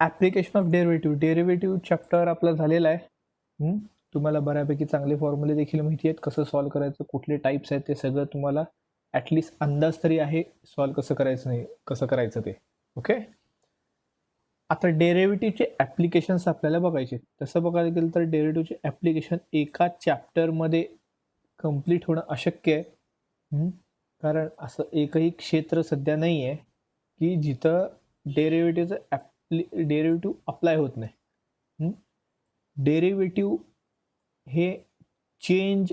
Application of derivative chapter आपला झालेला आहे. तुम्हाला बऱ्यापैकी चांगले फॉर्म्युले देखील माहिती आहेत, कसं सॉल्व्ह करायचं, कुठले टाइप्स आहेत ते सगळं तुम्हाला ॲटलिस्ट अंदाज तरी आहे सॉल्व्ह कसं करायचं नाही कसं करायचं ते. ओके, आता डेरिव्हेटिव्हचे ॲप्लिकेशन्स आपल्याला बघायचे. तसं बघायला गेलं तर डेरिव्हेटिव्हचे ॲप्लिकेशन एका चॅप्टरमध्ये कम्प्लीट होणं अशक्य आहे. कारण असं एकही क्षेत्र सध्या नाही आहे की जिथं डेरिव्हेटिव्ह अप्लाय होत नाही. डेरिव्हेटिव्ह हे चेंज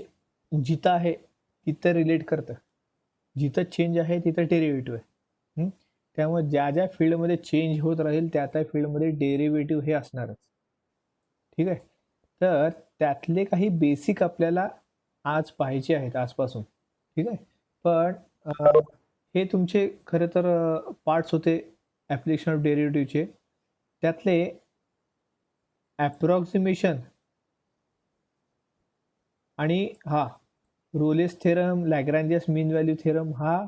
जिथं आहे तिथं रिलेट करतं, जिथं चेंज आहे तिथं डेरिव्हेटिव्ह आहे. त्यामुळे ज्या ज्या फील्डमध्ये चेंज होत राहील त्या त्या फील्डमध्ये डेरिव्हेटिव्ह हे असणारच. ठीक आहे, तर त्यातले काही बेसिक आपल्याला आज पाहायचे आहेत आजपासून. ठीक आहे, पण हे तुमचे खरं तर पार्ट्स होते ॲप्लिकेशन ऑफ डेरिव्हेटिव्हचे. त्यातले ॲप्रॉक्सिमेशन आणि रोलेस थेरम, लॅग्रांजियस मीन व्हॅल्यू थेरम हा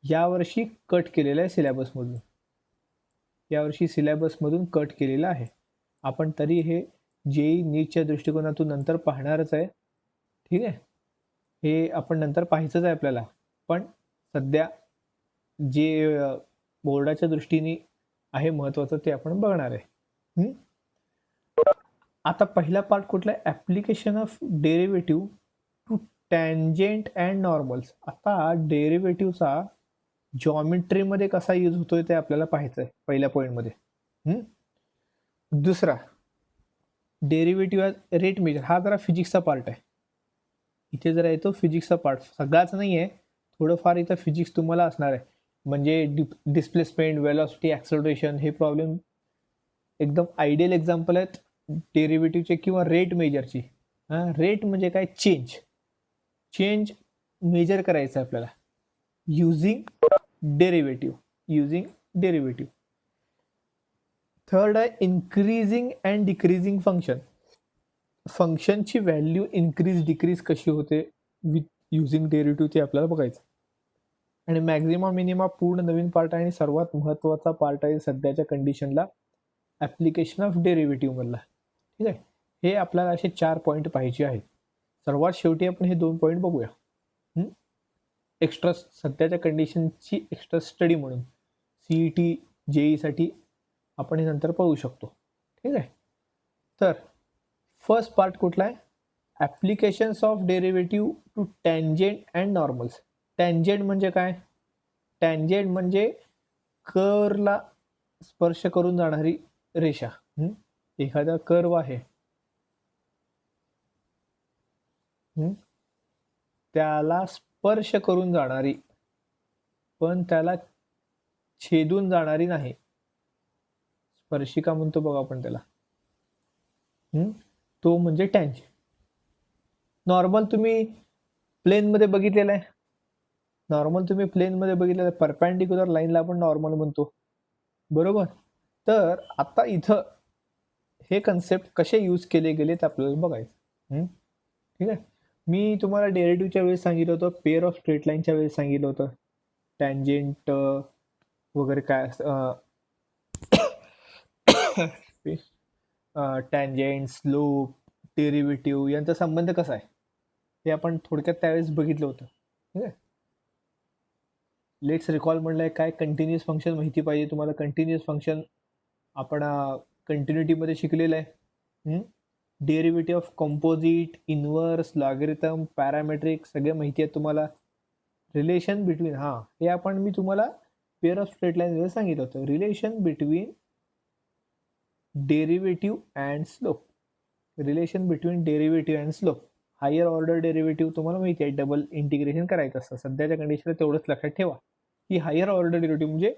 यावर्षी कट केलेला आहे सिलेबसमधून. यावर्षी सिलेबसमधून कट केलेला आहे. आपण तरी हे जेई नीटच्या दृष्टिकोनातून नंतर पाहणारच आहे. ठीक आहे, हे आपण नंतर पाहायचंच आहे आपल्याला, पण सध्या जे बोर्डाच्या दृष्टीने आहे महत्त्वाचं ते आपण बघणार आहे. आता पहिला पार्ट कुठला आहे? Application of derivative to tangent and normals. आता डेरिव्हेटिव्हचा जॉमेट्रीमध्ये कसा यूज होतोय ते आपल्याला पाहायचं आहे पहिल्या पॉईंटमध्ये. दुसरा, डेरिव्हेटिव्ह रेट मेजर. हा जरा फिजिक्सचा पार्ट आहे. इथे जरा येतो फिजिक्सचा पार्ट, सगळाच नाही आहे, थोडंफार इथं फिजिक्स तुम्हाला असणार आहे. म्हणजे डिस्प्लेसमेंट, वेलॉसिटी, ॲक्सलरेशन हे प्रॉब्लेम एकदम आयडियल एक्झाम्पल आहेत डेरिव्हेटिव्हचे किंवा रेट मेजरची. रेट म्हणजे काय? चेंज मेजर करायचं आपल्याला युझिंग डेरिव्हेटिव्ह. थर्ड आहे इन्क्रीजिंग अँड डिक्रीजिंग फंक्शन. फंक्शनची व्हॅल्यू इन्क्रीज डिक्रीज कशी होते विथ युझिंग डेरिव्हेटिव्ह ते आपल्याला बघायचं. आणि मॅक्झिमा मिनिमा पूर्ण नवीन पार्ट आहे आणि सर्वात महत्त्वाचा पार्ट आहे सध्याच्या कंडिशनला ॲप्लिकेशन ऑफ डेरिव्हेटिव्ह मधला. ठीक आहे, हे आपल्याला असे 4 पॉईंट पाहिजे आहेत. सर्वात शेवटी आपण हे 2 पॉईंट बघूया एक्स्ट्रा सध्याच्या कंडिशनची एक्स्ट्रा स्टडी म्हणून. CET JEE आपण हे नंतर पाहू शकतो. ठीक आहे, तर फर्स्ट पार्ट कुठला आहे? Applications of derivative to tangent and normals. Tangent म्हणजे काय? टँजेंट म्हणजे कर्वला स्पर्श करून जाणारी रेषा. एखादा कर्व आहे, त्याला स्पर्श करून जाणारी पण त्याला छेदून जाणारी नाही. स्पर्शिका म्हणतो बघा आपण त्याला, तो म्हणजे टँजेंट. नॉर्मल तुम्ही प्लेनमध्ये बघितलेलं आहे. परपॅन्डिक्युलर लाईनला आपण नॉर्मल म्हणतो, बरोबर. तर आता इथं हे कन्सेप्ट कसे यूज केले गेले ते आपल्याला बघायचं. ठीक आहे, मी तुम्हाला डेरिव्हेटिव्हच्या वेळेस सांगितलं होतं, पेअर ऑफ स्ट्रेट लाईनच्या वेळेस सांगितलं होतं, टँजेंट वगैरे काय असतं, टँजेंट, स्लोप, डेरिव्हेटिव्ह यांचा संबंध कसा आहे हे आपण थोडक्यात त्यावेळेस बघितलं होतं. ठीक आहे, लेट्स रिकॉल म्हणलंय काय? कंटिन्युअस फंक्शन माहिती पाहिजे तुम्हाला. कंटिन्युअस फंक्शन आपण कंटिन्युटीमध्ये शिकलेलं आहे. Derivative of composite, inverse, logarithm, parametric सगळे माहिती आहे तुम्हाला. रिलेशन बिटवीन हे मी तुम्हाला पेअर ऑफ स्ट्रेट लाईन मध्ये सांगितलं होतं. Relation between derivative and slope. Higher order derivative तुम्हाला माहिती आहे, डबल इंटिग्रेशन करायचं असतं. सध्याच्या कंडिशनला तेवढंच लक्षात ठेवा की हायर ऑर्डर डेरिव्हेटिव्ह म्हणजे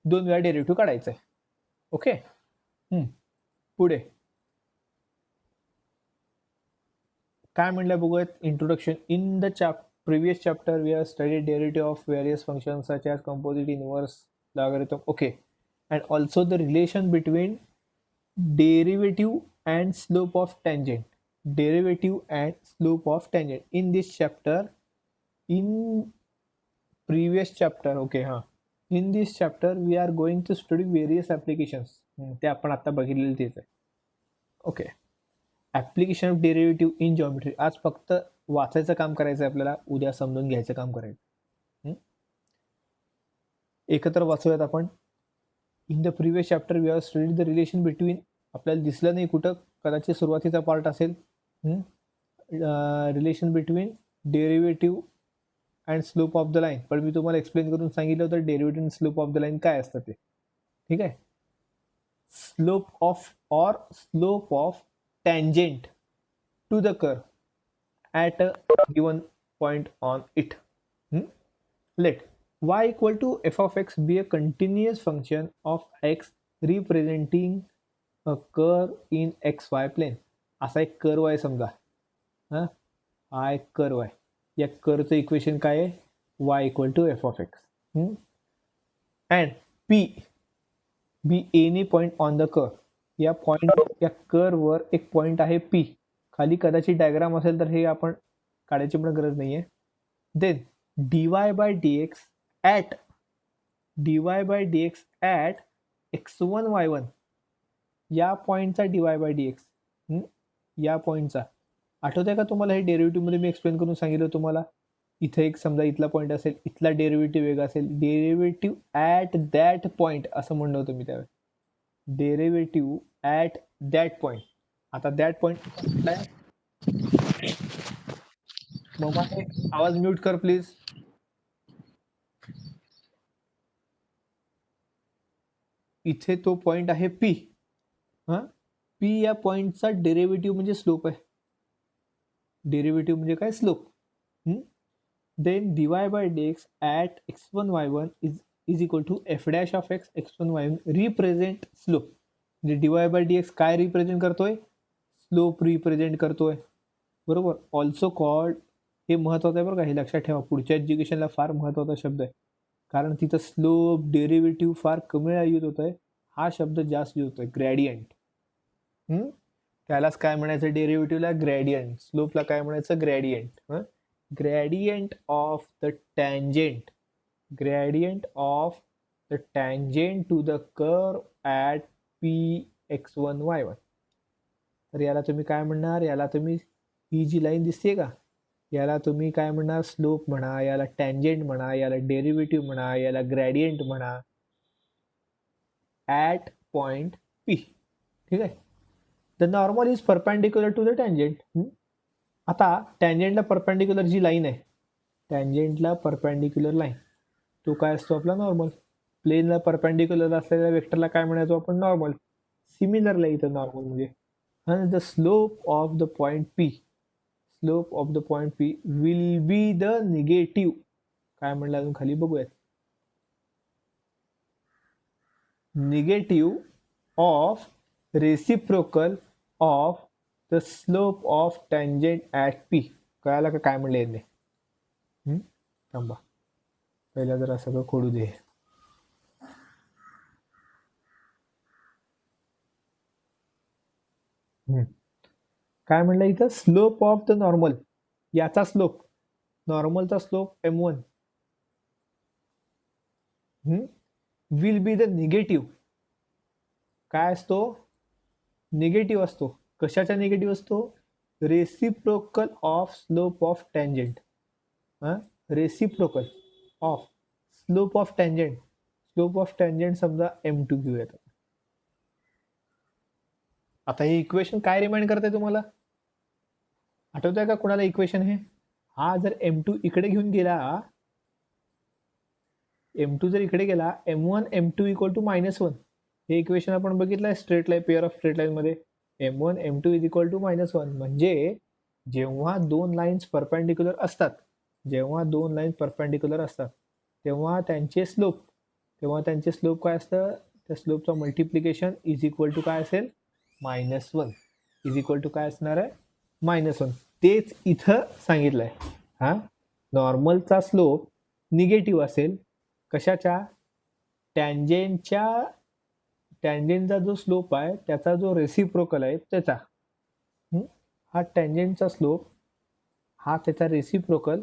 2 वेळा डेरिव्हेटिव्ह काढायचं आहे. ओके, पुढे काय म्हणलं बघूयात. Introduction. In the previous chapter we have studied derivative of various functions such as composite, inverse, logarithm. Okay, and also the relation between derivative and slope of tangent. In this chapter, in previous chapter, okay, in this chapter we are going to study various applications. ते आपण आता बघितलेलं तेच आहे. Okay, application of derivative in geometry. आज फक्त वाचायचं काम करायचं आहे आपल्याला, उद्या समजून घ्यायचं काम करायचं. एकत्र वाचूयात आपण. In the previous chapter we have studied the relation between, आपल्याला दिसलं नाही कुठं, कदाचित सुरुवातीचा पार्ट असेल, relation between derivative and slope of the line. पण मी तुम्हाला एक्सप्लेन करून सांगितलं होतं derivative and slope of the line काय असतं ते. ठीक आहे. Slope of tangent to the curve at a given point on it. Let y equal to f of x be a continuous function of x representing a curve in xy plane. असा एक curve आहे समजा, हा एक curve आहे. या कर्वचं equation काय आहे? y equal to f of x and p be any point on the curve. या पॉइंट, या कर्ववर एक पॉइंट आहे पी. खाली कदाचित डायग्राम असेल तर हे आपण काढायची पण गरज नाहीये. Then dy by dx at x1 y1, या पॉइंटचा dy by dx, या पॉइंटचा आठवतंय का तुम्हाला? हे डेरिव्हेटिव्ह मध्ये मी एक्सप्लेन करून सांगितलं तुम्हाला. इथे एक समजा इथला पॉइंट असेल, इथला डेरिव्हेटिव्ह वेगळा असेल, डेरिव्हेटिव्ह ॲट दॅट पॉइंट असं म्हणलं होतं मी त्यावेळेस. Derivative at that point. आता दॅट पॉइंट कुठला आहे? मग आवाज म्यूट कर प्लीज. इथे तो पॉइंट आहे पी. पी या पॉइंटचा डेरिव्हेटिव्ह म्हणजे स्लोप आहे. डेरिव्हेटिव्ह म्हणजे काय? Slope. Then dy by dx at x1 y1 is equal to f dash of x x1 y1 represent slope. म्हणजे dy by dx काय रिप्रेझेंट करतोय? स्लोप रिप्रेझेंट करतोय, बरोबर. ऑल्सो कॉल्ड, हे महत्वाचं आहे बरं का, हे लक्षात ठेवा. पुढच्या एज्युकेशनला फार महत्वाचा शब्द आहे, कारण तिथं स्लोप डेरिव्हेटिव्ह फार कमी वेळा यूज होत आहे. हा शब्द जास्त यूज होतोय, ग्रॅडियंट. त्यालाच काय म्हणायचं? डेरिव्हेटिव्हला ग्रॅडियंट. स्लोपला काय म्हणायचं? Gradient. Gradient of the tangent, gradient of the tangent to the curve at P x1 y1. तर याला तुम्ही काय म्हणणार? याला तुम्ही, ही जी लाईन दिसते का, याला तुम्ही काय म्हणणार? स्लोप म्हणा, याला टँजेंट म्हणा, याला डेरिव्हेटिव्ह म्हणा, याला ग्रॅडियंट म्हणा, ॲट पॉइंट पी. ठीक आहे. The normal is perpendicular to the tangent. आता टँजेंटला परपेंडिक्युलर जी लाईन आहे, टँजेंटला परपेंडिक्युलर लाईन, तो काय असतो? आपला नॉर्मल. प्लेनला परपेंडिक्युलर असलेल्या वेक्टरला काय म्हणायचो आपण? नॉर्मल. सिमिलरला इथं नॉर्मल म्हणजे the slope of the point P, slope of the point P will be the negative. काय म्हणलं अजून खाली बघूयात. Negative of reciprocal of the slope of tangent at P. कळालं का काय म्हणले यांनी? थांबा, पहिला जरा सगळं खोडू दे. काय म्हणलं इथं? स्लोप ऑफ द नॉर्मल, याचा स्लोप, नॉर्मलचा slope m1 will be the negative. काय असतो? निगेटिव्ह असतो. कशाचा निगेटिव्ह असतो? Reciprocal of slope of tangent. Reciprocal of slope of tangent. Slope of tangent समजा m2 घेऊयात. आता हे इक्वेशन काय रिमाइंड करते तुम्हाला? आठवत आहे का कुणाला इक्वेशन? हे हा जर m2 इकडे घेऊन गेला, m2 जर इकडे गेला, m1 m2 इक्वल टू -1. हे इक्वेशन आपण बघितलंय straight line, pair of straight line मध्ये. m1 m2 is equal to -1 म्हणजे जेव्हा दोन लाईन्स परपेंडिक्युलर असतात, जेव्हा दोन लाईन्स परपेंडिक्युलर असतात तेव्हा त्यांचे स्लोप काय असतं? त्या स्लोपचं मल्टिप्लिकेशन इज इक्वल टू काय असेल? -1. इज इक्वल टू काय असणार आहे? -1. तेच इथं सांगितलंय. नॉर्मलचा स्लोप निगेटिव्ह असेल. कशाच्या? टँजेंटचा जो स्लोप आहे त्याचा जो रेसिप्रोकल आहे त्याचा. हा टँजेंटचा स्लोप, हा त्याचा रेसिप्रोकल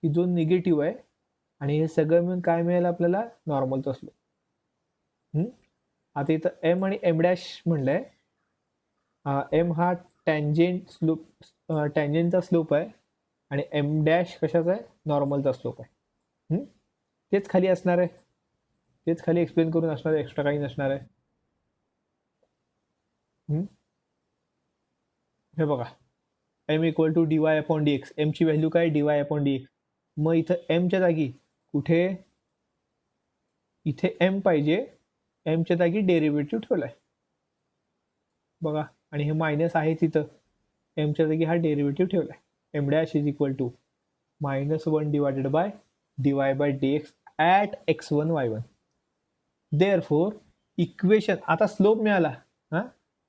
की जो निगेटिव्ह आहे, आणि हे सगळं मिळून काय मिळेल आपल्याला, नॉर्मलचा स्लोप. आता इथं एम आणि एम डॅश म्हणलंय. एम हा टँजेंटचा स्लोप आहे आणि एम डॅश कशाचा आहे, नॉर्मलचा स्लोप आहे. तेच खाली असणार आहे, तेच खाली एक्सप्लेन करून असणार आहे, एक्स्ट्रा काही नसणार आहे. हे बघा, M equal to dy upon dx. M ची व्हॅल्यू काय, dy अपॉन dx. मग इथं एमच्या जागी कुठे, इथे एम पाहिजे, एमच्या जागी डेरिव्हेटिव्ह ठेवलाय बघा, आणि हे मायनस आहे तिथं, एमच्या जागी हा डेरिव्हेटिव्ह ठेवलाय. M dash is equal to -1 divided by dy by dx at x1 y1. Therefore equation, आता स्लोप मिळाला.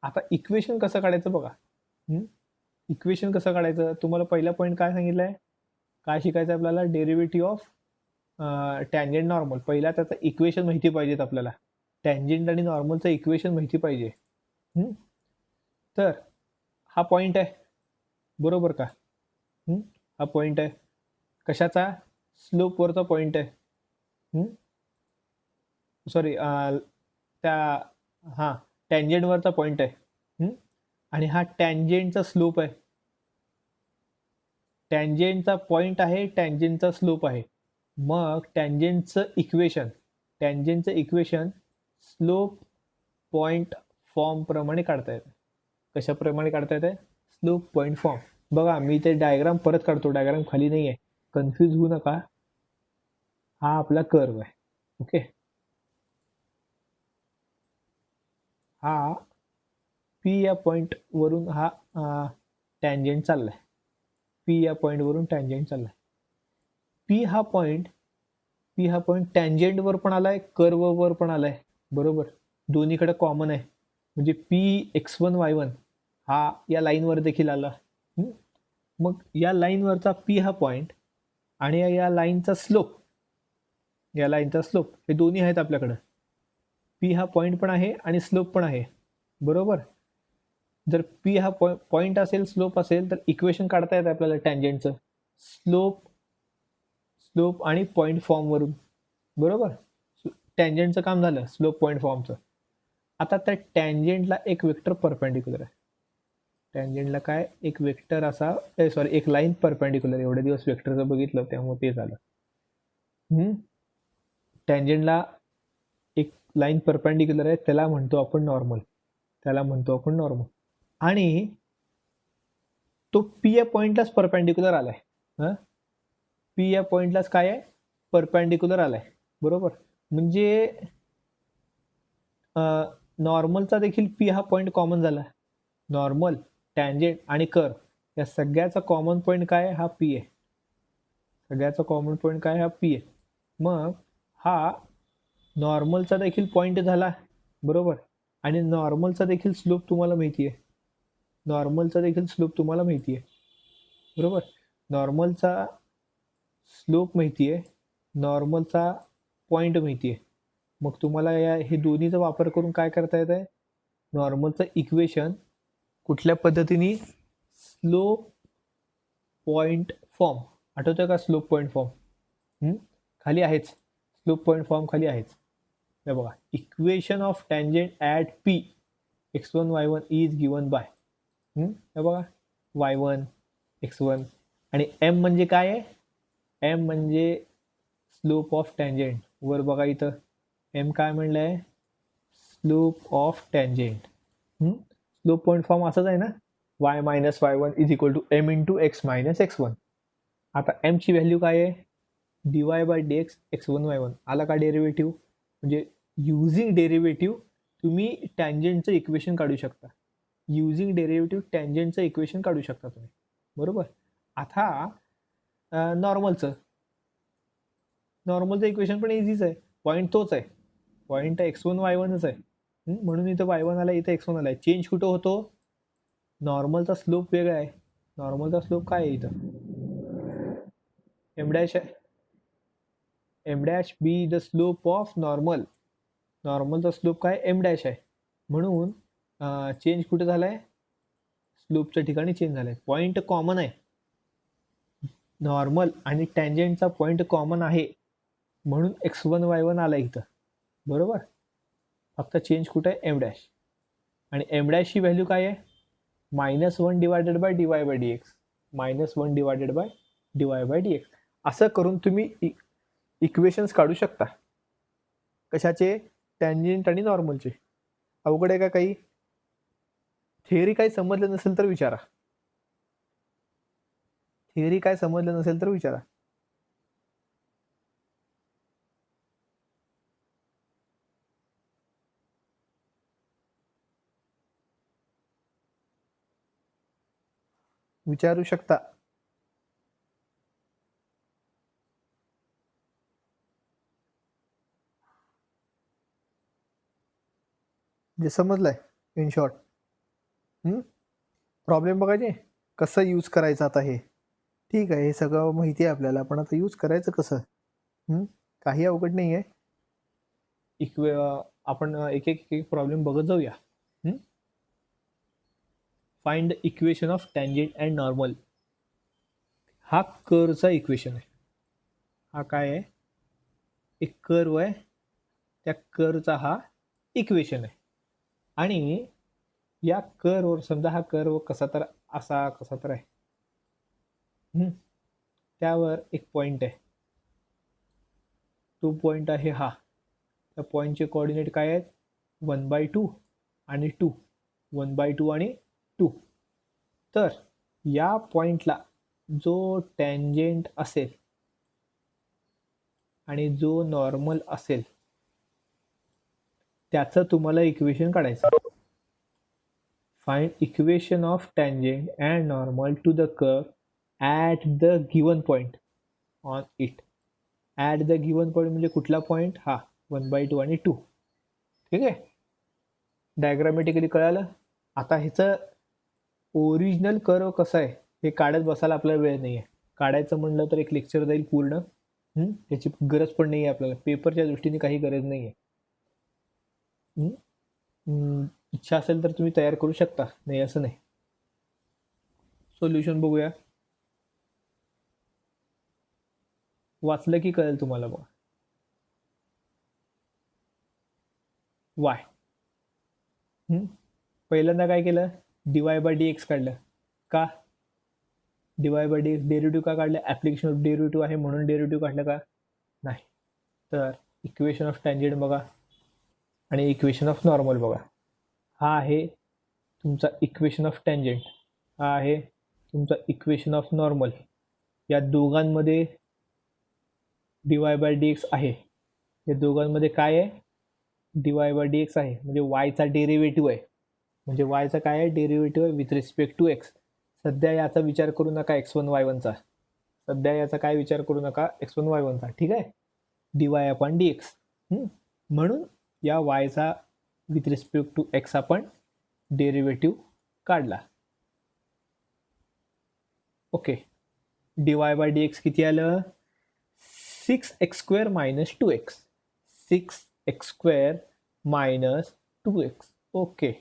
आता इक्वेशन कसं काढायचं बघा. इक्वेशन कसं काढायचं, तुम्हाला पहिला पॉईंट काय सांगितलंय, काय शिकायचं आपल्याला, डेरिव्हेटिव्ह ऑफ टँजेंट नॉर्मल. पहिला त्याचं इक्वेशन माहिती पाहिजेत आपल्याला, टँजेंट आणि नॉर्मलचं इक्वेशन माहिती पाहिजे. तर हा पॉईंट आहे बरोबर का, हा पॉईंट आहे कशाचा, स्लोपवरचा पॉईंट आहे. सॉरी, त्या टँजेंटवरचा पॉईंट आहे. आणि हा टँजेंटचा स्लोप आहे, टँजेंटचा पॉईंट आहे, टँजेंटचा स्लोप आहे. मग टँजेंटचं इक्वेशन स्लोप पॉईंट फॉर्म प्रमाणे काढता येतं. कशाप्रमाणे काढता येते, स्लोप पॉईंट फॉर्म. बघा मी ते डायग्राम परत काढतो, डायग्राम खाली नाही आहे, कन्फ्यूज होऊ नका. हा आपला कर्व आहे, ओके. हा पी या पॉइंट वरून हा टँजेंट चाललाय, पी या पॉइंट वरून टँजेंट चाललाय. पी हा पॉइंट टँजेंट वर पण आलाय, कर्व वर पण आलाय बरोबर, दोन्हीकडे कॉमन आहे. म्हणजे पी x1 y1 हा या लाईनवर देखील आला. मग या लाईनवरचा पी हा पॉइंट आणि या लाईनचा स्लोप, हे दोन्ही आहेत आपल्याकडं. पी हा पॉइंट पण आहे आणि स्लोप पण आहे बरोबर. जर पी हा पॉइंट असेल, स्लोप असेल, तर इक्वेशन काढता येतं आपल्याला टँजेंटचं, स्लोप आणि पॉइंट फॉर्म वरून बरोबर. टँजेंटचं काम झालं, स्लोप पॉइंट फॉर्मचं. आता त्या टँजेंटला एक वेक्टर परपेंडिक्युलर आहे, टँजेंटला काय, एक वेक्टर असा, सॉरी एक लाईन परपेंडिक्युलर. एवढे दिवस वेक्टरचं बघितलं त्यामुळे ते झालं. टँजेंटला एक लाईन परपेंडिक्युलर आहे, त्याला म्हणतो आपण नॉर्मल. आणि तो पी या पॉइंटलाच परपेंडिक्युलर आलाय. पी या पॉइंटलाच काय आहे, परपेंडिक्युलर आलाय बरोबर. म्हणजे नॉर्मलचा देखील पी हा पॉइंट कॉमन झाला. नॉर्मल, टँजेंट आणि कर्व या सगळ्याचा कॉमन पॉइंट काय आहे, हा पी आहे. सगळ्याचा कॉमन पॉइंट काय, हा पी आहे. मग हा नॉर्मलचा देखील पॉइंट झाला बरोबर, आणि नॉर्मलचा देखील स्लोप तुम्हाला माहिती आहे, बरोबर. नॉर्मलचा स्लोप माहिती आहे, नॉर्मलचा पॉइंट माहिती आहे. मग तुम्हाला हे दोन्हीचा वापर करून काय करता येत आहे, नॉर्मलचं इक्वेशन कुठल्या पद्धतीने, स्लोप पॉइंट फॉर्म. आठवतंय का स्लोप पॉइंट फॉर्म, खाली आहेच, स्लोप पॉइंट फॉर्म खाली आहेच. हे बघा, equation of tangent at P x1 y1 is given by, हे बघा y1 x1 आणि m म्हणजे काय आहे, m म्हणजे स्लोप ऑफ टँजेंट. वर बघा इथं m काय म्हणलंय, slope of tangent. Slope point form असंच आहे ना, y minus y1 is equal to m into x minus x1. आता m ची व्हॅल्यू काय आहे, dy by dx x1 y1 आला का डेरिव्हेटिव्ह. म्हणजे युझिंग डेरिव्हेटिव्ह तुम्ही टँजेंटचं इक्वेशन काढू शकता, तुम्ही बरोबर. आता नॉर्मलचं इक्वेशन पण इझीच आहे, पॉईंट तोच आहे, पॉईंट x1 y1च आहे. म्हणून इथं y1 आला, इथं x1 आलाय. चेंज कुठं होतो, नॉर्मलचा स्लोप वेगळा आहे. नॉर्मलचा स्लोप काय आहे इथं, एम डॅश आहे, M dash be the slope of नॉर्मलचा स्लोप काय, एम डॅश आहे. म्हणून चेंज कुठे झालाय, स्लोपच्या ठिकाणी चेंज झालाय. पॉईंट कॉमन आहे, नॉर्मल आणि टँजेंटचा पॉईंट कॉमन आहे, म्हणून x1 y1 आला इथं, बरोबर. फक्त चेंज कुठे आहे, एम डॅश. आणि एम डॅशची व्हॅल्यू काय आहे, -1 divided by dy by dx, -1 divided by dy by dx. असं करून तुम्ही इक्वेशन्स काढू शकता. कशाचे, टँजेंट आणि नॉर्मलचे. अवघड आहे का काही? थिअरी काही समजलं नसेल तर विचारा. थिअरी काय समजलं नसेल तर विचारा. विचारू शकता. जे समजलंय इन शॉर्ट. प्रॉब्लेम बघायचे कसं यूज करायचं आता हे. ठीक आहे, हे सगळं माहिती आहे आपल्याला, पण आता यूज करायचं कसं. काही अवघड नाही आहे. आपण एक एक प्रॉब्लेम बघत जाऊया. Find the equation of tangent and normal. हा कर्वचा इक्वेशन आहे. हा काय आहे, एक कर्व आहे, त्या कर्वचा हा इक्वेशन आहे. आणि या कर्ववर समजा हा कर्व कसा तर असा कसा तर आहे, त्यावर एक पॉइंट आहे, तो पॉइंट आहे हा. त्या पॉइंटचे कोऑर्डिनेट काय आहेत, 1/2 आणि 2, 1/2 आणि 2. तर या पॉइंटला जो टँजेंट असेल आणि जो नॉर्मल असेल त्याचं तुम्हाला इक्वेशन काढायचं. Find equation of tangent and normal to the curve at the given point on it. At the given point म्हणजे कुठला पॉइंट, हा 1/2 आणि 2. ठीक आहे, डायग्रामॅटिकली कळालं. आता ह्याचं ओरिजिनल कर्व कसं आहे हे काढत बसायला आपल्याला वेळ नाही आहे. काढायचं म्हणलं तर एक लेक्चर जाईल पूर्ण. त्याची गरज पण नाही आहे आपल्याला, पेपरच्या दृष्टीने काही गरज नाही आहे. इच्छा असेल तर तुम्ही तयार करू शकता, नाही असं नाही. सोल्युशन बघूया, वाचलं की कळेल तुम्हाला. बघा, वाय पहिल्यांदा काय केलं, dy बाय dx काढलं. का dy बाय dx डेरिव्हेटिव्ह का काढलं, ऍप्लिकेशन ऑफ डेरिव्हेटिव्ह आहे म्हणून डेरिव्हेटिव्ह काढलं का, नाही. तर इक्वेशन ऑफ टँजेंट बघा आणि इक्वेशन ऑफ नॉर्मल बघा. हा आहे तुमचा इक्वेशन ऑफ टँजेंट, हा आहे तुमचा इक्वेशन ऑफ नॉर्मल. या दोघांमध्ये dy बाय dx आहे. या दोघांमध्ये काय आहे, dy बाय dx आहे, म्हणजे वायचा डेरिव्हेटिव्ह आहे. म्हणजे वायचा काय आहे, डेरिव्हेटिव्ह आहे विथ रिस्पेक्ट टू एक्स. सध्या याचा विचार करू नका x1 y1चा. सध्या याचा काय विचार करू नका, x1 y1चा. ठीक आहे, dy अपॉन dx. म्हणून या वायचा विथ रिस्पेक्ट टू एक्स आपण डेरिव्हेटिव्ह काढला. ओके, dy बाय dx किती आलं, 6x² - 2x. 6x² - 2x. Okay,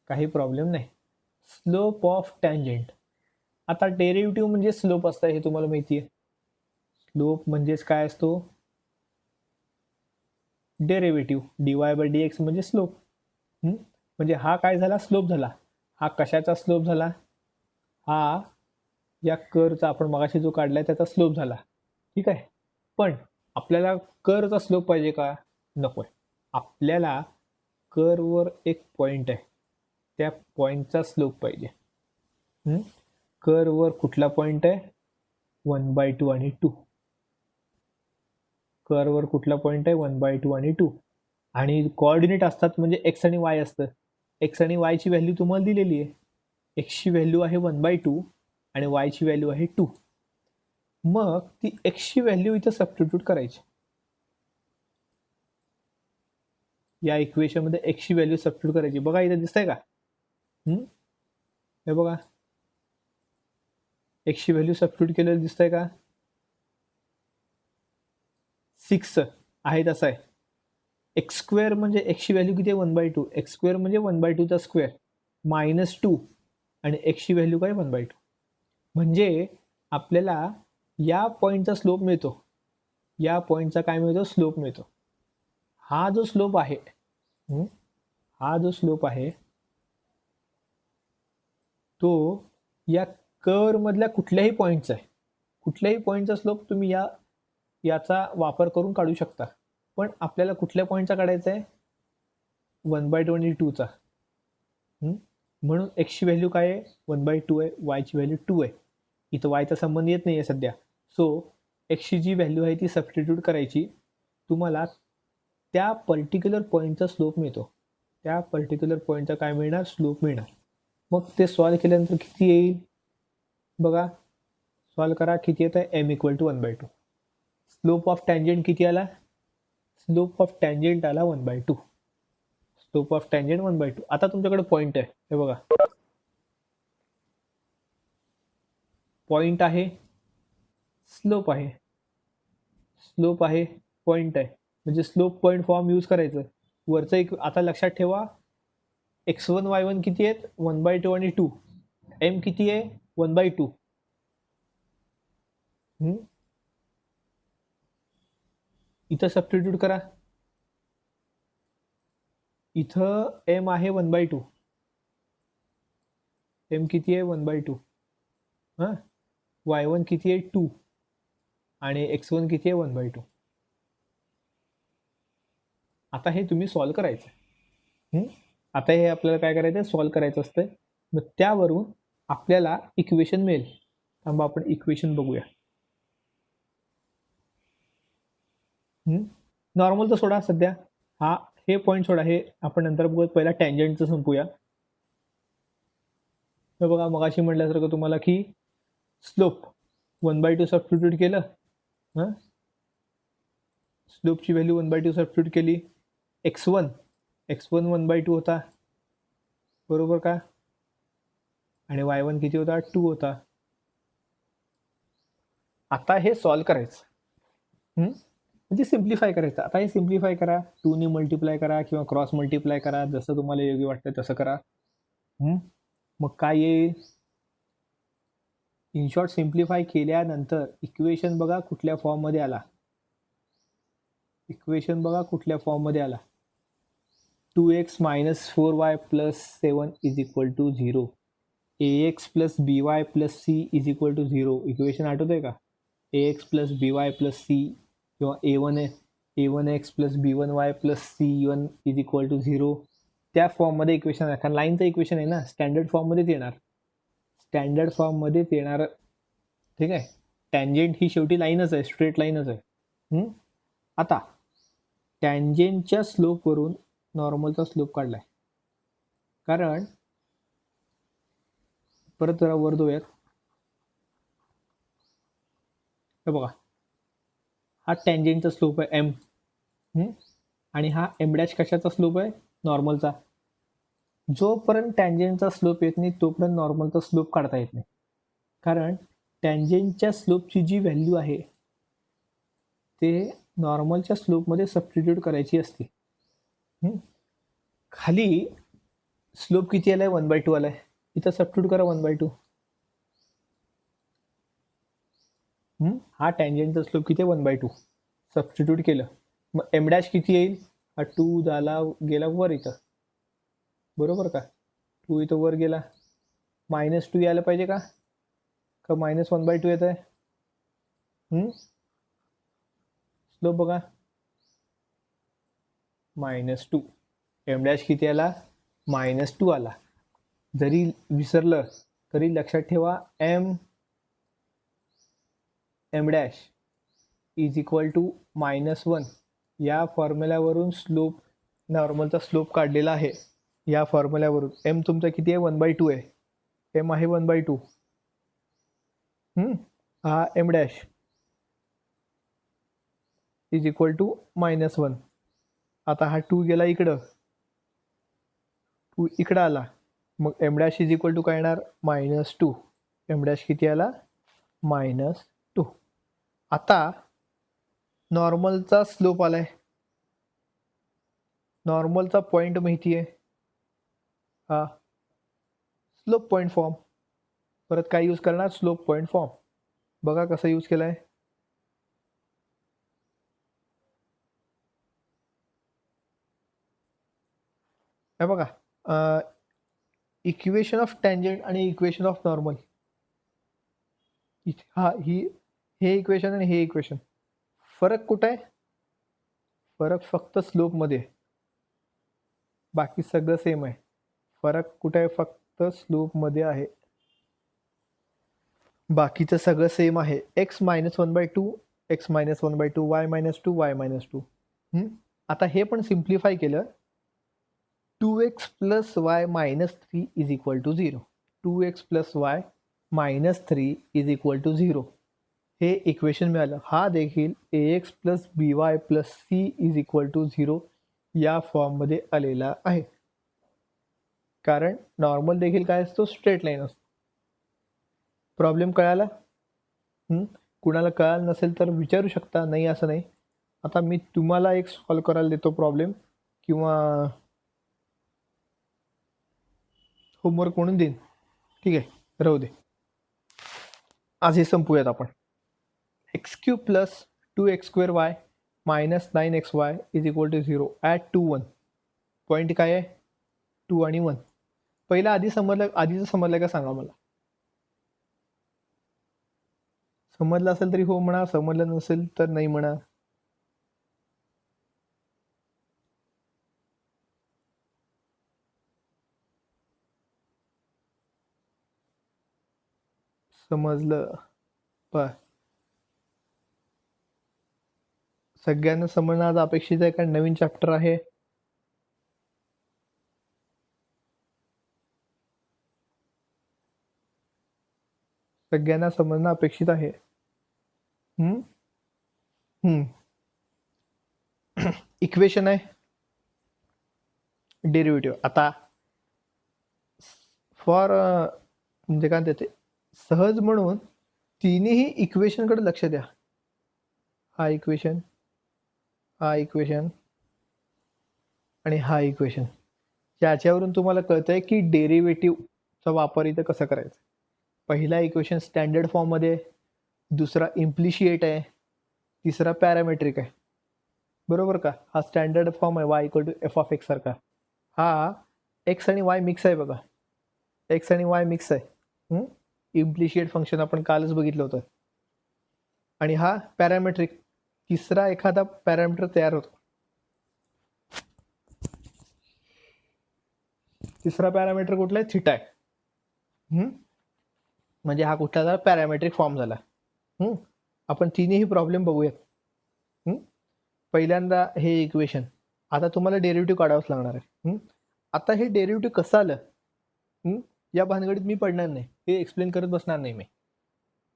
काही प्रॉब्लेम नाही. Slope of tangent. आता डेरिव्हेटिव्ह म्हणजे स्लोप असतं हे तुम्हाला माहिती आहे. स्लोप म्हणजेच काय असतो, डेरिव्हेटिव्ह. dy बाय dx म्हणजे स्लोप. म्हणजे हा काय झाला, स्लोप झाला. हा कशाचा स्लोप झाला, हा या कर्वचा आपण मगाशी जो काढलाय त्याचा स्लोप झाला. ठीक आहे, पण आपल्याला कर्वचा स्लोप पाहिजे का, नकोय. आपल्याला कर्ववर एक पॉइंट आहे, त्या पॉइंटचा स्लोप पाहिजे. कर्ववर कुठला पॉइंट आहे, 1/2 आणि 2. कर्ववर कुठला पॉइंट आहे, 1/2 आणि 2. आणि कोऑर्डिनेट असतात म्हणजे एक्स आणि वाय असतं. एक्स आणि वाय ची व्हॅल्यू तुम्हाला दिलेली आहे. एक्सची व्हॅल्यू आहे 1/2 आणि वायची व्हॅल्यू आहे 2. मग ती एक्सची व्हॅल्यू इथं सबस्टिट्यूट करायची. या इक्वेशन मध्ये एक्सची व्हॅल्यू सबस्टिट्यूट करायची. बघा इथे दिसतंय का, हे बघा एक्सची व्हॅल्यू सबस्टिट्यूट केलेलं दिसतंय का, 6 आहे तसं आहे. x² म्हणजे एक्सची व्हॅल्यू किती आहे, 1/2. x² म्हणजे 1/2 चा स्क्वेअर -2 आणि एक्सची व्हॅल्यू काय, 1/2. म्हणजे आपल्याला या पॉइंटचा स्लोप मिळतो. या पॉईंटचा काय मिळतो, स्लोप मिळतो. हा जो स्लोप आहे, हा जो स्लोप आहे तो या कर्व मधल्या कुठल्याही पॉईंटचा आहे. कुठल्याही पॉईंटचा स्लोप तुम्ही याचा वापर करून काढू शकता. पण आपल्याला कुठल्या पॉईंटचा काढायचा आहे, 1/2 आणि 2चा. म्हणून एक्सची व्हॅल्यू काय आहे, 1/2 आहे, वायची व्हॅल्यू 2 आहे. इथं वायचा संबंध येत नाही आहे सध्या. सो एक्सची जी व्हॅल्यू आहे ती सबस्टिट्यूट करायची. तुम्हाला त्या पर्टिक्युलर पॉईंटचा स्लोप मिळतो. त्या पर्टिक्युलर पॉईंटचा काय मिळणार, स्लोप मिळणार. मग ते सॉल्व केल्यानंतर किती येईल बघा, सॉल्व करा. किती येत आहे, m = 1/2. स्लोप ऑफ टँजेंट किती आला, स्लोप ऑफ टँजेंट आला 1/2. Slope of tangent 1/2. आता तुमच्याकडे पॉईंट आहे, हे बघा, पॉईंट आहे, स्लोप आहे, स्लोप आहे, पॉईंट आहे. म्हणजे स्लोप पॉईंट फॉर्म यूज करायचं. वरचं एक आता लक्षात ठेवा, x1 y1 किती आहेत, 1/2 आणि 2. m किती आहे, 1/2. इथं सबस्टिट्यूट करा. इथं m आहे 1/2. m किती आहे, 1/2. हां, y1 किती आहे, 2. आणि x1 किती आहे, 1/2. आता हे तुम्ही सॉल्व करायचं. आता हे आपल्याला काय करायचं, सॉल्व करायचं असतं. मग त्यावरून आपल्याला इक्वेशन मिळेल. थांबा, आपण इक्वेशन बघूया. नॉर्मल तर सोडा सध्या, हे पॉईंट सोडा, हे आपण नंतर बघू. पहिला टँजेंटचं संपूया. तर बघा, मगाशी म्हटल्यासारखं तुम्हाला की स्लोप 1/2 सबस्टिट्यूट केलं. स्लोपची व्हॅल्यू 1/2 सबस्टिट्यूट केली. x1 1/2 होता, बरोबर का. आणि y1 किती होता, 2 होता. आता हे सॉल्व करायचं, म्हणजे सिम्प्लिफाय करायचं. आता हे सिम्प्लिफाय करा, 2 ने मल्टिप्लाय करा किंवा क्रॉस मल्टिप्लाय करा, जसं तुम्हाला योग्य वाटतं तसं करा. मग काय येईल, इन शॉर्ट सिम्प्लिफाय केल्यानंतर इक्वेशन बघा कुठल्या फॉर्ममध्ये आला. इक्वेशन बघा कुठल्या फॉर्ममध्ये आला. 2x - 4y + 7 = 0. ax + by + c = 0. Equation आठवतंय का, ax + by + c किंवा a1x + b1y + c1 = 0. त्या फॉर्ममध्ये इक्वेशन आहे. कारण लाईनचं इक्वेशन आहे ना, स्टँडर्ड फॉर्ममध्येच येणार, स्टँडर्ड फॉर्ममध्येच येणार. ठीक आहे. टँजेंट ही शेवटी लाईनच आहे, स्ट्रेट लाईनच आहे. आता टँजेंटच्या स्लोपवरून नॉर्मलचा स्लोप काढलाय. कारण परत जरा वर जाऊयात. हे बघा, हा टँजेंटचा स्लोप आहे m, आणि हा m' कशाचा स्लोप आहे, नॉर्मलचा. जोपर्यंत टँजेंटचा स्लोप येत नाही तोपर्यंत नॉर्मलचा स्लोप काढता येत नाही. कारण टँजेंटच्या स्लोपची जी व्हॅल्यू आहे ते नॉर्मलच्या स्लोपमध्ये सबस्टिट्यूट करायची असते. खाली स्लोप किती आलाय, 1/2 आलाय. इथं सबस्टिट्यूट करा 1/2. हा टँजेंटचा स्लोप किती आहे, 1/2. सबस्टिट्यूट केलं, मग m' किती येईल, हा 2 झाला, गेला वर इथं, बरोबर का. 2 इथं वर गेला, -2 यायला पाहिजे का -1/2 येत आहे. स्लोप बघा, -2. m' किती आला, -2 आला. जरी विसरलं तरी लक्षात ठेवा, m' = -1. या फॉर्म्युल्यावरून स्लोप, नॉर्मलचा स्लोप काढलेला आहे. या फॉर्म्युल्यावरून m तुमचा किती आहे, 1/2 आहे. m आहे 1/2. हा m' = -1. आता हा 2 गेला इकडं, 2 इकडं आला, मग m' = काय येणार, -2. m' किती आला, -2. आता नॉर्मलचा स्लोप आलाय, नॉर्मलचा पॉईंट माहिती आहे, हा स्लोप पॉईंट फॉर्म. परत काय यूज करणार, स्लोप पॉईंट फॉर्म. बघा कसं यूज केलाय, हे बघा, इक्वेशन ऑफ टँजंट आणि इक्वेशन ऑफ नॉर्मल, हे इक्वेशन आणि हे इक्वेशन, फरक कुठं आहे? फरक फक्त स्लोपमध्ये, बाकी सगळं सेम आहे. फरक कुठे आहे? फक्त स्लोपमध्ये आहे, बाकीचं सगळं सेम आहे. x - 1/2, x - 1/2, y - 2, y - 2. आता हे पण सिम्प्लिफाय केलं, 2x + y - 3 = 0. 2x + y - 3 = 0. हे इक्वेशन मिळालं. हा देखील ax + by + c = 0 या फॉर्ममध्ये आलेला आहे. कारण नॉर्मल देखील काय असतो? स्ट्रेट लाईन असतो. प्रॉब्लेम कळाला? कुणाला कळालं नसेल तर विचारू शकता, नाही असं नाही. आता मी तुम्हाला एक सॉल्व करायला देतो प्रॉब्लेम, किंवा होमवर्क म्हणून देईन. ठीक आहे, राहू दे. आज हे संपूयात आपण. x³ + 2x² y - 9xy = 0 at 2, 1. Point काय आहे? 2 आणि 1. पहिला आधीचं समजलं का सांगा मला. समजलं असेल तरी हो म्हणा, समजलं नसेल तर नाही म्हणा. समजलं? सगळ्यांना समजणं आज अपेक्षित आहे, कारण नवीन चॅप्टर आहे. सगळ्यांना समजणं अपेक्षित आहे. इक्वेशन आहे, डेरिव्हेटिव्ह. आता फॉर म्हणजे काय देते सहज म्हणून तिन्ही इक्वेशनकडे लक्ष द्या. हा इक्वेशन, हा इक्वेशन आणि हा इक्वेशन, ज्याच्यावरून तुम्हाला कळतंय की डेरिव्हेटिव्हचा वापर इथं कसं करायचा. पहिला इक्वेशन स्टँडर्ड फॉर्ममध्ये, दुसरा इम्प्लिशिएट आहे, तिसरा पॅरामेट्रिक आहे. बरोबर का? हा स्टँडर्ड फॉर्म आहे y = f(x) सारखा. हा x आणि y मिक्स आहे बघा, x आणि y मिक्स आहे. इम्प्लिशिएट फंक्शन आपण कालच बघितलं होतं. आणि हा पॅरामेट्रिक, तिसरा एखादा पॅरामीटर तयार होतो. तिसरा पॅरामीटर कुठला आहे? थिटा आहे. म्हणजे हा कुठला झाला? पॅरामेट्रिक फॉर्म झाला. आपण तिन्ही प्रॉब्लेम बघूयात. पहिल्यांदा हे इक्वेशन, आता तुम्हाला डेरिव्हेटिव्ह काढावंच लागणार आहे. आता हे डेरिव्हेटिव्ह कसं आलं या भानगडीत मी पडणार नाही, हे एक्सप्लेन करत बसणार नाही मी.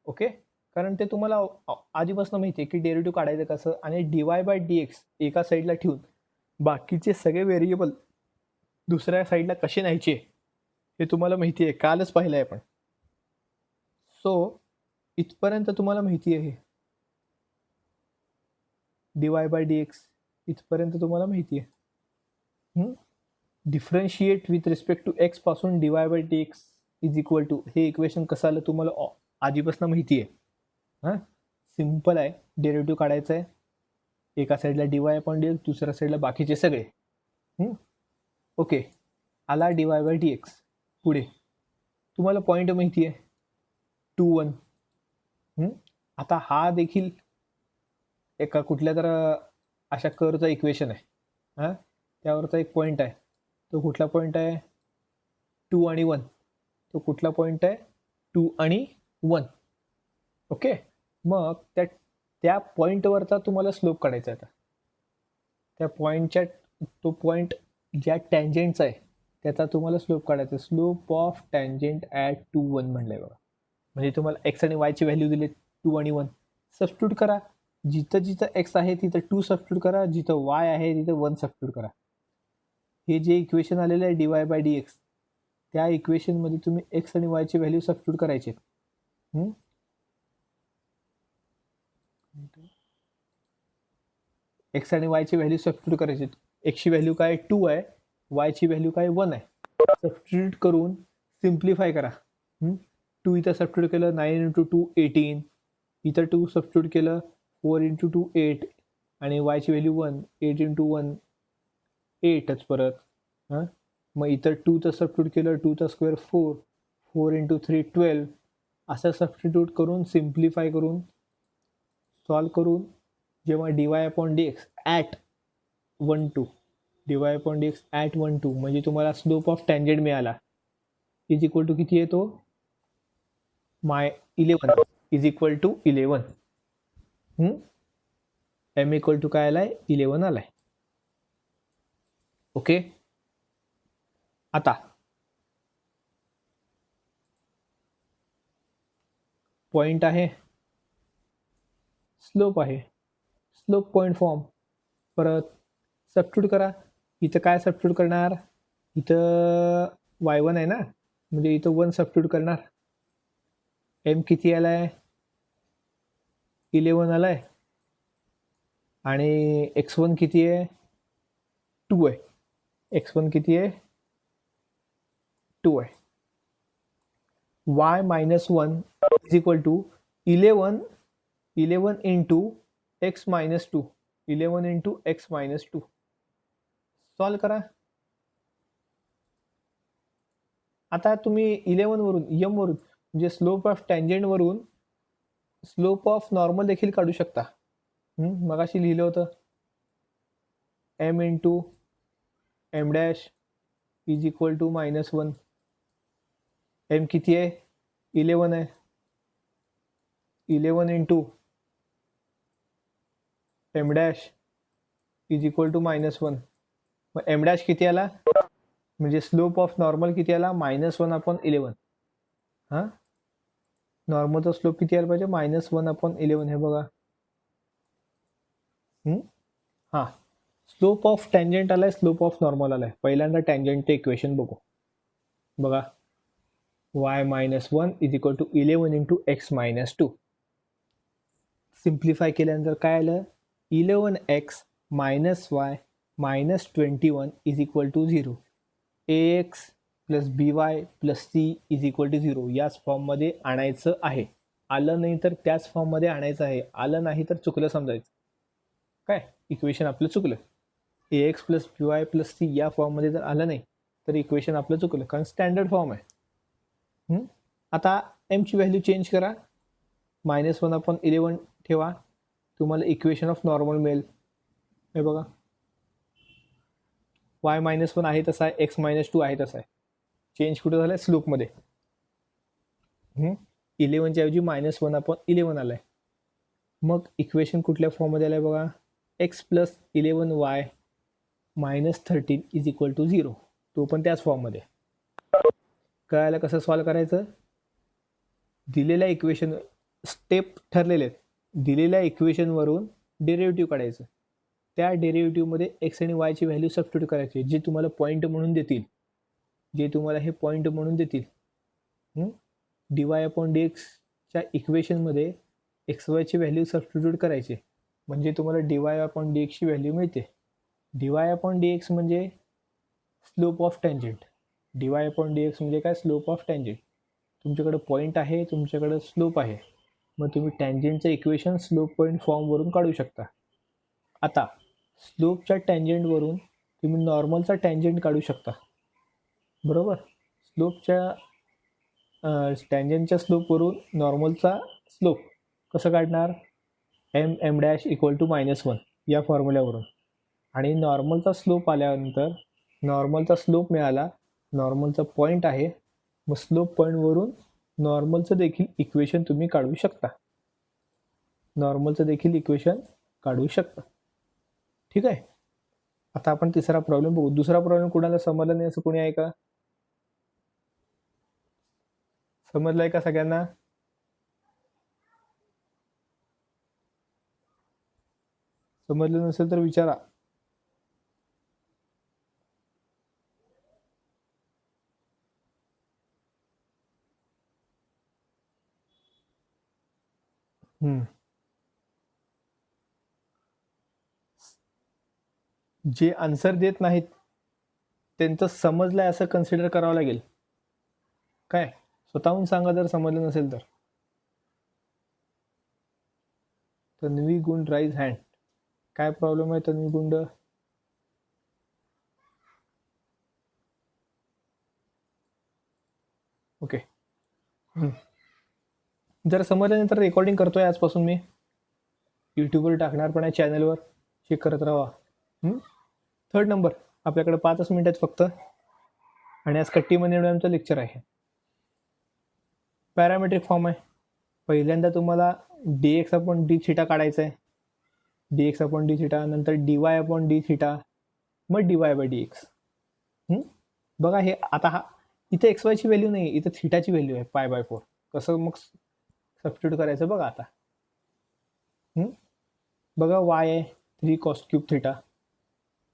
ओके, कारण ते तुम्हाला आधीपासून माहिती आहे की डेरिव्हेटिव्ह काढायचं कसं, आणि dy/dx एका साईडला ठेवून बाकीचे सगळे व्हेरिएबल दुसऱ्या साईडला कसे न्यायचे हे तुम्हाला माहिती आहे, कालच पाहिलं आहे आपण. सो इथपर्यंत तुम्हाला माहिती आहे, dy/dx इथपर्यंत तुम्हाला माहिती आहे. Differentiate with respect to x पासून dy/dx = हे इक्वेशन कसं आलं तुम्हाला आधीपासून माहिती आहे. सिम्पल आहे, डेरिव्हेटिव्ह काढायचं आहे. एका साईडला dy/dx, दुसऱ्या साईडला बाकीचे सगळे. ओके, आला dy/dx. पुढे तुम्हाला पॉईंट माहिती आहे 2, 1. आता हा देखील एका कुठल्या तर अशा कर्वचा इक्वेशन आहे. त्यावरचा एक पॉईंट आहे, तो कुठला पॉईंट आहे? 2 आणि 1. तो कुठला पॉईंट आहे? 2 आणि 1. ओके, मग त्या पॉईंटवरचा तुम्हाला स्लोप काढायचा आहे. त्या पॉईंटच्या, तो पॉईंट ज्या टँजेंटचा आहे त्याचा तुम्हाला स्लोप काढायचा. स्लोप ऑफ टँजेंट ॲट 2, 1 म्हणलंय बघा. म्हणजे तुम्हाला x आणि y ची व्हॅल्यू दिली 2 आणि 1. सबस्टिट्यूट करा, जिथं जिथं x आहे तिथं 2 सबस्टिट्यूट करा, जिथं y आहे तिथं 1 सबस्टिट्यूट करा. हे जे इक्वेशन आलेलं आहे dy/dx, त्या इक्वेशनमध्ये तुम्ही x आणि y ची व्हॅल्यू सबस्टिट्यूट करायची. x आणि y ची व्हॅल्यू सबस्टिट्यूट करायची. x ची व्हॅल्यू काय? 2 आहे, y ची व्हॅल्यू काय? 1 आहे. सबस्टिट्यूट करून सिम्प्लिफाय करा. 2 इथं सबस्टिट्यूट केलं, 9 × 2 18. इथं 2 सबस्टिट्यूट केलं, 4 × 2 8. आणि y ची व्हॅल्यू 1, 8 × 1 8च परत. मग इतर 2चं सबस्टिट्यूट केलं, 2चा स्क्वेअर 4, 4 × 3 12, असं सबस्टिट्यूट करून सिम्प्लिफाय करून सॉल्व करून जेव्हा dy/dx ॲट 1 2 dy/dx ॲट 1 2 म्हणजे तुम्हाला स्लोप ऑफ टँजेंट मिळाला इज इक्वल टू किती येतो 11 is equal to 11. m equal to काय आलाय 11 आलाय. ओके. आता पॉइंट आहे, स्लोप आहे, स्लोप पॉइंट फॉर्म. परत सबस्टिट्यूट करा. इथं काय सबस्टिट्यूट करणार, इथं y1 आहे ना, म्हणजे इथं 1 सबस्टिट्यूट करणार. m किती आलाय 11 आलाय आणि x1 किती आहे 2 आहे. x1 किती आहे 2 आहे. y - 1 is equal to 11 into x - 2 11 into x - 2. Solve करा. आता तुम्ही 11 वरून m वरून म्हणजे स्लोप ऑफ टँजेंट वरून स्लोप ऑफ नॉर्मल देखील काढू शकता. मगाशी लिहिलं होतं m into m dash is equal to -1. m किती आहे 11 आहे. 11 into m dash is equal to -1. मग m डॅश किती आला म्हणजे स्लोप ऑफ नॉर्मल किती आला -1/11. हां, नॉर्मलचा स्लोप किती आला पाहिजे -1/11. हे बघा. हां, स्लोप ऑफ टँजेंट आलाय, स्लोप ऑफ नॉर्मल आलाय. पहिल्यांदा टँजेंटचे इक्वेशन बघू. बघा y - 1 is equal to 11 into x - 2. Simplify केल्यानंतर काय आलं 11x - y - 21 is equal to 0. ax + by + c is equal to 0 याच फॉर्ममध्ये आणायचं आहे. आलं नाही तर त्याच फॉर्ममध्ये आणायचं आहे. आलं नाही तर चुकलं समजायचं. काय इक्वेशन आपलं चुकलं. ax + by + c या फॉर्ममध्ये जर आलं नाही तर इक्वेशन आपलं चुकलं, कारण स्टँडर्ड फॉर्म आहे. आता m ची व्हॅल्यू चेंज करा, -1/11 ठेवा, तुम्हाला इक्वेशन ऑफ नॉर्मल मिळेल. हे बघा y - 1 आहे तसा आहे, x - 2 आहे तसा आहे. चेंज कुठं झालं स्लोपमध्ये. 11च्या ऐवजी -1/11 आलाय. मग इक्वेशन कुठल्या फॉर्ममध्ये आलाय बघा x + 11y - 13 is equal to 0. तो पण त्याच फॉर्ममध्ये. कळायला कसं सॉल्व करायचं. दिलेल्या इक्वेशन स्टेप ठरलेले आहेत. दिलेल्या इक्वेशनवरून डेरिव्हेटिव्ह काढायचं. त्या डेरिव्हेटिव्हमध्ये एक्स आणि वायची व्हॅल्यू सबस्टिट्यूट करायची, जे तुम्हाला पॉईंट म्हणून देतील, जे तुम्हाला हे पॉईंट म्हणून देतील. dy/dxच्या इक्वेशनमध्ये एक्स वायची व्हॅल्यू सबस्टिट्यूट करायची, म्हणजे तुम्हाला dy/dxची व्हॅल्यू मिळते. dy/dx म्हणजे स्लोप ऑफ टँजेंट. dy/dx म्हणजे काय स्लोप ऑफ टँजेंट. तुमच्याकडे पॉईंट आहे, तुमच्याकडे स्लोप आहे, मग तुम्ही टँजेंटचं इक्वेशन स्लोप पॉईंट फॉर्मवरून काढू शकता. आता स्लोपच्या टँजेंटवरून तुम्ही नॉर्मलचा टँजेंट काढू शकता. बरोबर. स्लोपच्या टँजेंटच्या स्लोपवरून नॉर्मलचा स्लोप कसं काढणार m डॅश इक्वल टू -1 या फॉर्म्युल्यावरून. आणि नॉर्मलचा स्लोप आल्यानंतर नॉर्मलचा स्लोप मिळाला, नॉर्मलचा पॉईंट आहे, मग स्लोप पॉईंटवरून नॉर्मलचं देखील इक्वेशन तुम्ही काढू शकता. नॉर्मलचं देखील इक्वेशन काढू शकता. ठीक आहे. आता आपण तिसरा प्रॉब्लेम बघू. दुसरा प्रॉब्लेम कुणाला समजला नाही असं कोणी आहे का? समजलाय का सगळ्यांना? समजलं नसेल तर विचारा. जे आन्सर देत नाहीत त्यांचं समजलंय असं कन्सिडर करावं लागेल. काय स्वतःहून सांगा जर समजलं नसेल तर. तन्वी गुंड राईज हँड. काय प्रॉब्लेम आहे तन्वी गुंड? ओके. जर समजल्यानंतर रेकॉर्डिंग करतोय आजपासून मी यूट्यूबवर टाकणार पण आहे चॅनलवर, चेक करत राहा. थर्ड नंबर, आपल्याकडे 5 मिनिट आहेत फक्त आणि आज कट्टी मॅनेजमेंटचं लेक्चर आहे. पॅरामेट्रिक फॉर्म आहे. पहिल्यांदा तुम्हाला dx अपॉन डी थिटा काढायचं आहे. dx अपॉन डी थिटा, नंतर dy अपॉन डी थिटा, मग dy बाय dx. बघा हे आता हा इथे एक्स वायची व्हॅल्यू नाही, इथे थिटाची व्हॅल्यू आहे π/4. कसं मग सबस्टिट्यूट करायचं बघा आता. बघा y आहे 3 cos cube theta,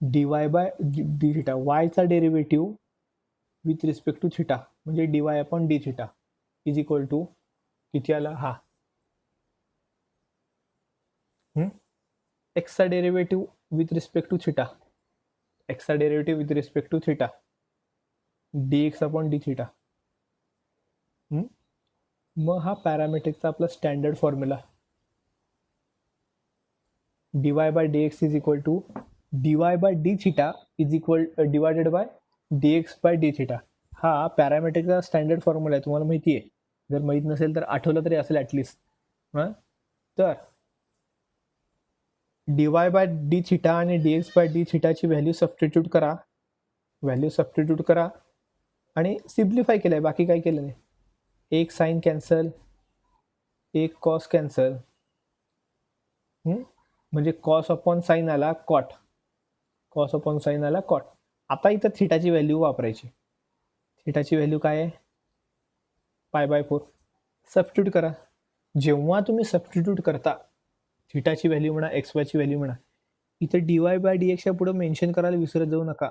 dy by D theta, yचा derivative with respect to theta म्हणजे dy upon D theta is equal to किती आला हा एक्सचा derivative with respect to theta, एक्सचा derivative with respect to theta dx upon D theta. मग हा पॅरामेट्रिकचा आपला standard formula dy by dx is equal to dy by D theta is equal to divided dx by D theta. हा पॅरामेट्रिकचा standard formula आहे, तुम्हाला माहिती आहे. जर माहीत नसेल तर आठवलं तरी असेल ॲटलिस्ट. तर dy बाय डी थिटा आणि dx बाय डी थिटाची व्हॅल्यू सबस्टिट्यूट करा आणि सिम्प्लिफाय केलं आहे, बाकी काय केलं नाही. एक साईन कॅन्सल, एक कॉस कॅन्सल, म्हणजे कॉस अपॉन साईन आला कॉट, कॉस अपॉन साईन आला कॉट. आता इथं थिटाची व्हॅल्यू वापरायची. थिटाची व्हॅल्यू काय आहे π/4. सबस्टिट्यूट करा. जेव्हा तुम्ही सबस्टिट्यूट करता थिटाची व्हॅल्यू म्हणा एक्स वायची व्हॅल्यू म्हणा, इथे dy बाय dxच्या पुढे मेन्शन करायला विसरत जाऊ नका.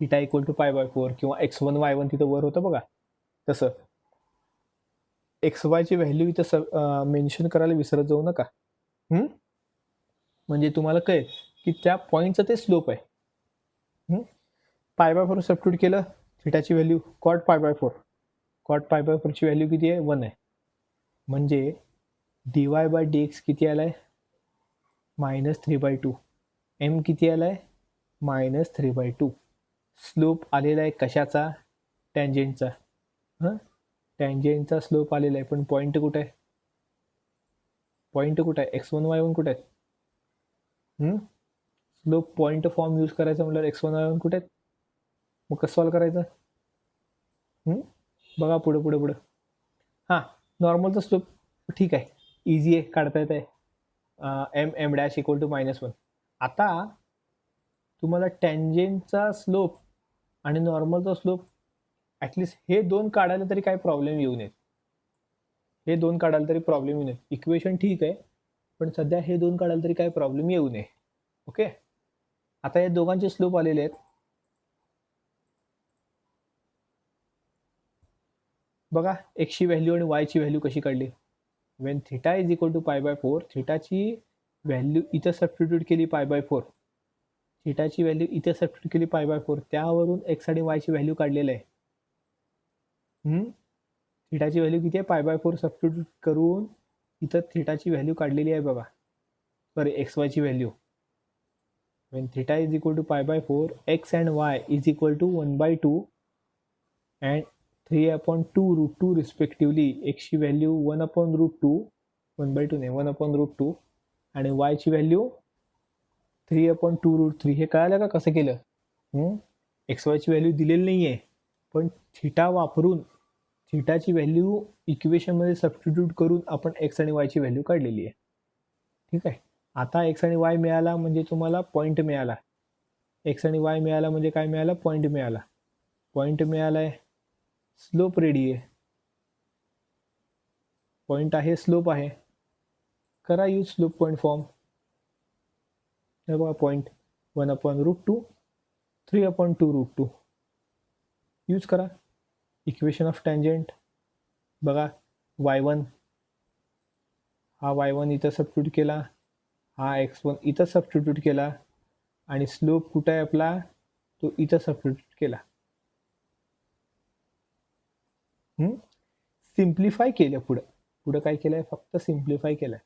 थिटा इक्वल टू π/4 किंवा x1 y1 तिथं वर होतं बघा, तसं एक्स वायची व्हॅल्यू इथं मेन्शन करायला विसरत जाऊ नका. म्हणजे तुम्हाला कळेल की त्या पॉईंटचं ते स्लोप आहे. π/4 सबस्टिट्यूट केलं, थिटाची व्हॅल्यू कॉट π/4, कॉट π/4 ची व्हॅल्यू किती आहे 1 आहे. म्हणजे dy बाय dx किती आलाय -3/2, m किती आलाय -3/2. स्लोप आलेला आहे कशाचा, टँजेंटचा. टँजेंटचा स्लोप आलेला आहे, पण पॉईंट कुठे आहे, x1 y1 कुठे आहेत. स्लोप पॉईंट फॉर्म यूज करायचा म्हटल्यावर x1 y1 कुठे आहेत, मग कसं सॉल्व करायचं. बघा पुढे हां नॉर्मलचा स्लोप ठीक आहे, इझी आहे, काढता येत आहे. m dash equal to -1. आता तुम्हाला टँजेंटचा स्लोप आणि नॉर्मलचा स्लोप ॲटलिस्ट हे दोन काढायला तरी काय प्रॉब्लेम येऊ नयेत. इक्वेशन ठीक आहे, पण सध्या हे दोन काढायला तरी काय प्रॉब्लेम येऊ नये. ओके. आता या दोघांचे स्लोप आलेले आहेत. बघा एक्सची व्हॅल्यू आणि वायची व्हॅल्यू कशी काढली. When theta is equal to π/4, थिटाची व्हॅल्यू इथं सबस्टिट्यूट केली π/4, थिटाची व्हॅल्यू इथे सबस्टिट्यूट केली π/4, त्यावरून एक्स आणि वायची व्हॅल्यू काढलेलं आहे. थिटाची व्हॅल्यू किती आहे π/4 सबस्टिट्यूट करून इथं थिटाची व्हॅल्यू काढलेली आहे बघा, सॉरी एक्स वायची value. When theta is equal to π/4, X and Y is equal to 1/2 and 3/2√2 respectively. एक्सची व्हॅल्यू 1/√2, 1/2 नाही 1/√2 आणि वायची व्हॅल्यू 3/2√3. हे कळालं का कसं केलं. एक्स वायची व्हॅल्यू दिलेली नाही आहे, पण थिटा वापरून थिटाची व्हॅल्यू इक्वेशनमध्ये सबस्टिट्यूट करून आपण एक्स आणि वायची व्हॅल्यू काढलेली आहे. ठीक आहे. आता एक्स आणि वाय मिळाला म्हणजे तुम्हाला पॉईंट मिळाला. एक्स आणि वाय मिळाला म्हणजे काय मिळालं, पॉईंट मिळाला. पॉईंट मिळालाय, स्लोप रेडी आहे. पॉईंट आहे, स्लोप आहे, करा यूज स्लोप पॉईंट फॉर्म. हे बघा पॉईंट 1/√2, 3/2√2 यूज करा. इक्वेशन ऑफ टँजेंट बघा, y1 हा y1 इथं सबस्टिट्यूट केला, हा x1 इथं सबस्टिट्यूट केला आणि स्लोप कुठं आहे आपला, तो इथं सबस्टिट्यूट केला. सिम्प्लिफाय केलं. पुढं काय केलंय, फक्त सिम्प्लिफाय केलंय.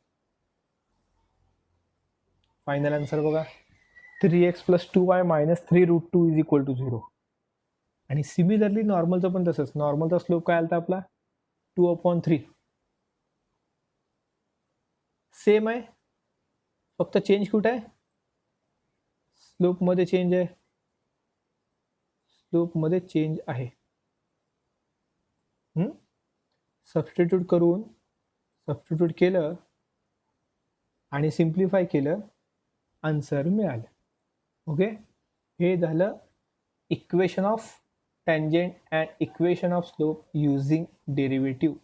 फायनल आन्सर बघा 3x + 2y - 3√2 = 0. आणि सिमिलरली नॉर्मलचं पण तसंच. नॉर्मलचा स्लोप काय आला आपला 2/3. सेम आहे, फक्त चेंज कुठे आहे, स्लोपमध्ये चेंज आहे. स्लोपमध्ये चेंज आहे. सबस्टिट्यूट करून सबस्टिट्यूट केलं आणि सिम्प्लिफाय केलं, आन्सर मिळालं. ओके, हे झालं equation of tangent and equation of slope using derivative.